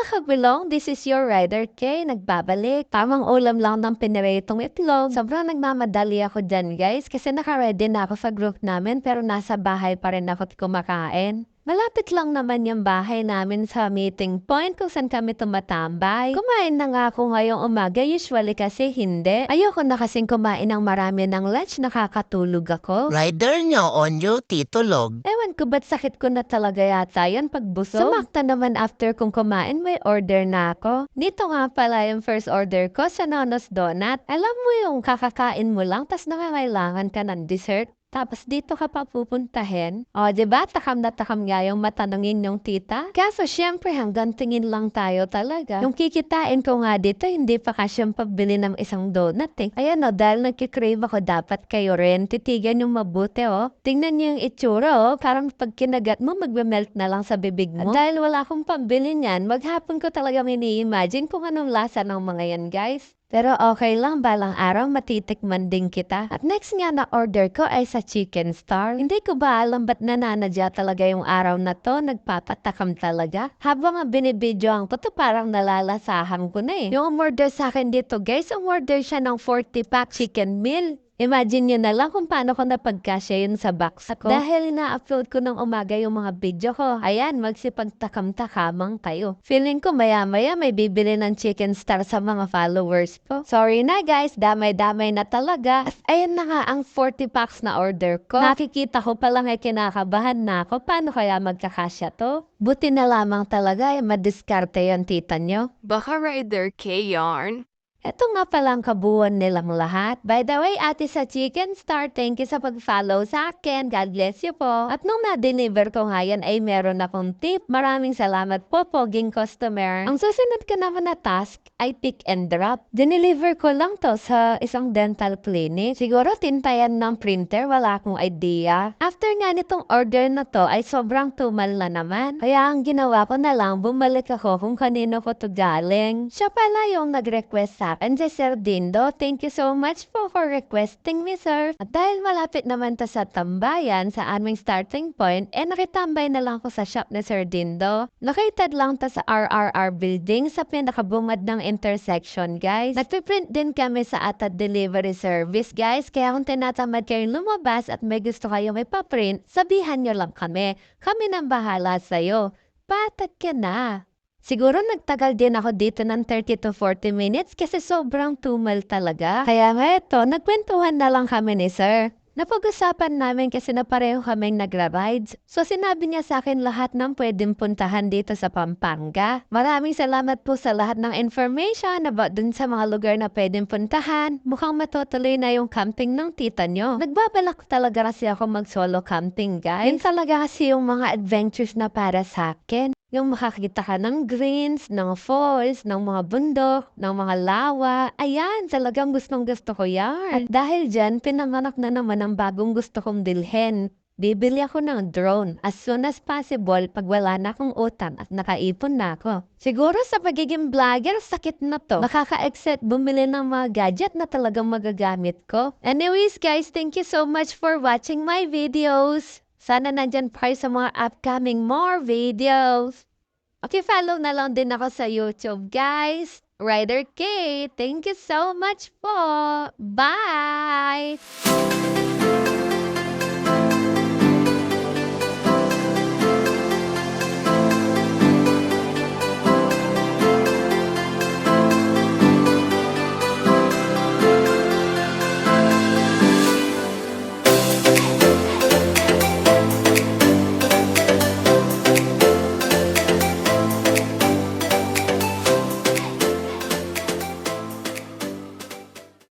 kabilong, this is your Rider K, nagbabalik. Tamang ulam lang ng piniritong itlog. Sobrang nagmamadali ako dyan guys, kasi naka-ready na ako sa group namin pero nasa bahay pa rin ako kumakain. Malapit lang naman yung bahay namin sa meeting point kung saan kami tumatambay. Kumain na nga ako ngayong umaga, usually kasi hindi. Ayoko na kasing kumain ng marami ng lunch, nakakatulog ako. Rider nyo on duty, tulog. Ewan ko ba't sakit ko na talaga yata yan pagbusog. Sumakta naman after kong kumain, may order na ako. Dito nga pala yung first order ko sa Nonos Donut. Alam mo yung kakakain mo lang, tas nangangailangan ka ng dessert. Tapos dito ka pa pupuntahin. O, diba? Takam na takam nga yung matanungin yung tita. Kaso syempre hanggang tingin lang tayo talaga. Yung kikitain ko nga dito, hindi pa kasyang pabili ng isang donut eh. Ayan o, dahil nagkikrave ako, dapat kayo rin. Titigan yung mabuti o. Tingnan niyo yung itsura o. Parang pag kinagat mo, magbe-melt na lang sa bibig mo. Dahil wala akong pambili niyan, maghapon ko talaga ini-imagine kung anong lasa ng mga yan guys. Pero okay lang, balang araw matitikman din kita. At next nga na order ko ay sa Chicken Star. Hindi ko ba alam ba't nananadya talaga yung araw na to, nagpapatakam talaga. Habang nga binibidyoan ko to, parang nalalasahan ko na eh. Yung umorder sa akin dito guys, umorder siya ng 40-pack chicken meal. Imagine nyo na lang kung paano ko napagkasya yun sa box ko. Dahil na-upload ko ng umaga yung mga video ko. Ayan, magsipagtakam-takamang kayo. Feeling ko maya-maya may bibili ng Chicken Star sa mga followers ko. Sorry na guys, damay-damay na talaga. At ayan na nga ang 40 packs na order ko. Nakikita ko palang ay kinakabahan na ako. Paano kaya magkakasya to? Buti na lamang talaga ay madiskarte yung tita nyo. Baka Rider K yarn. Ito nga palang kabuuan nilang lahat. By the way, ate sa Chicken Star, thank you sa pag-follow sa akin. God bless you po. At nung na-deliver ko nga yan ay meron akong tip. Maraming salamat po, poging customer. Ang susunod ko naman na task ay pick and drop. Dineliver ko lang to sa isang dental clinic. Siguro tintayan ng printer, wala akong idea. After nga nitong order na to ay sobrang tumal na naman. Kaya ang ginawa ko na lang, bumalik ako kung kanino ko to galing. Siya pala yung nag-request sa akin, si Sir Dindo. Thank you so much po for requesting me, sir. At dahil malapit naman ta sa tambayan, sa aming starting point, nakitambay na lang ko sa shop ni Sir Dindo. Located lang ta sa RRR building sa pinakabungad ng intersection, guys. Nagpiprint din kami sa ATAD delivery service, guys. Kaya kung tinatamad kayong lumabas at may gusto kayo may paprint, sabihan nyo lang kami. Kami nang bahala sa'yo. Patag ka na. Siguro nagtagal din ako dito ng 30 to 40 minutes kasi sobrang tumal talaga. Kaya nga ito, nagkwentuhan na lang kami ni sir. Napag-usapan namin kasi na pareho kaming nagra-rides. So sinabi niya sa akin lahat ng pwedeng puntahan dito sa Pampanga. Maraming salamat po sa lahat ng information about dun sa mga lugar na pwedeng puntahan. Mukhang matutuloy na yung camping ng tita nyo. Nagbabalak talaga kasi ako mag-solo camping, guys. Yun talaga kasi yung mga adventures na para sa akin. Yung makakita ka ng greens, ng falls, ng mga bundok, ng mga lawa. Ayan, talagang gustong-gusto ko yan. At dahil dyan, pinanganak na naman ang bagong gusto kong bilhin. Bibili ako ng drone as soon as possible pag wala na akong utang at nakaipon na ako. Siguro sa pagiging vlogger, sakit na to. Nakaka-excite bumili ng mga gadget na talagang magagamit ko. Anyways guys, thank you so much for watching my videos. Sana nandyan pa sa mga upcoming more videos. Okay, follow na lang din ako sa YouTube, guys. Rider K, thank you so much po. Bye!